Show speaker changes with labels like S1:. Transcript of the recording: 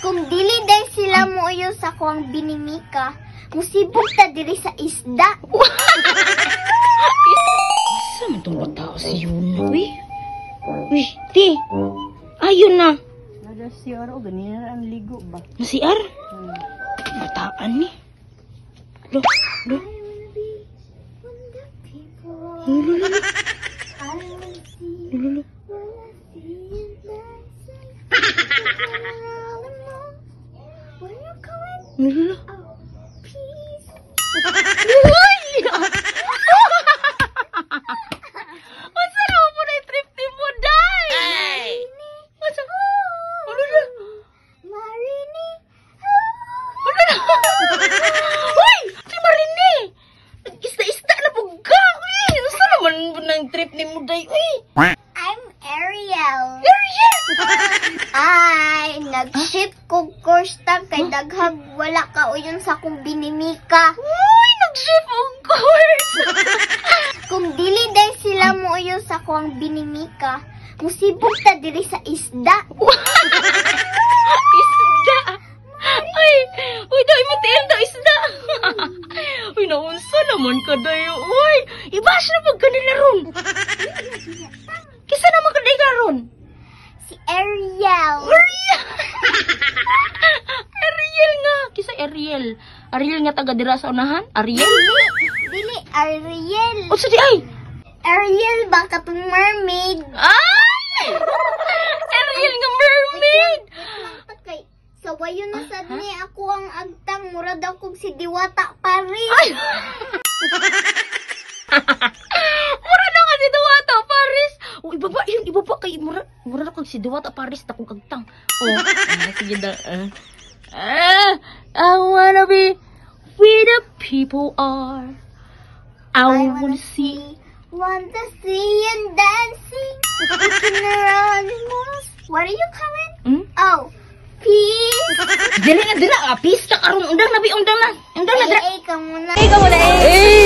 S1: Kung dili day sila mo uyo sa kuang binimika, musibog ta diri sa isda.
S2: Asa man itong bata si Yuna, uy? Uy, ti. Ayun na.
S3: Ada siya o ganina ang ligo ba?
S2: Nasiar? Bataan ni. Lo, lo. Lulu. Lulu. Lulu. Masa na mo na trip ni mo, day? Masa? Lulu.
S1: Marini.
S2: Uy! Si Marini! Isda-isda na buga, uy! Gusto naman ng trip ni mo, day, uy!
S1: I'm Ariel.
S2: Ariel!
S1: Ay, nag-ship kong course tang kay daghag wala ka uyon sa kong binimika.
S2: Uy! Nag-ship of course!
S1: Kung dili day sila mo uyo sa kuang binimika, musibog ta diri sa isda.
S2: Isda! Ay! Uy, day mo tiyan da isda! Uy, naunsa naman ka, day, uy! Ibash na pag kanila ron! Kisa naman ka, day, ka ron?
S1: Si Ariel.
S2: Ariel nga! Kisa Ariel. Ariel nga taga dira sa unahan? Ariel?
S1: Dili Ariel.
S2: O sa di ay!
S1: Ariel ba katong mermaid?
S2: Ay! Ariel nga mermaid!
S1: Kay sa wayo na sad ni ako ang agtang murad ako si Diwata Paris.
S2: Ay! Mura na nga si Diwata Paris! O, ibaba kay mura na kag si Diwata Paris na kong agtang. O, sige na. I wanna be where the people are. I wanna see.
S1: Want to see and dancing. Looking around the walls. What are you calling?
S2: Hmm?
S1: Oh, peace.
S2: Dili na dila, pista karon undang na bi undang na. Undang na dira.
S1: Ay, ka muna.
S2: Ikaw na eh.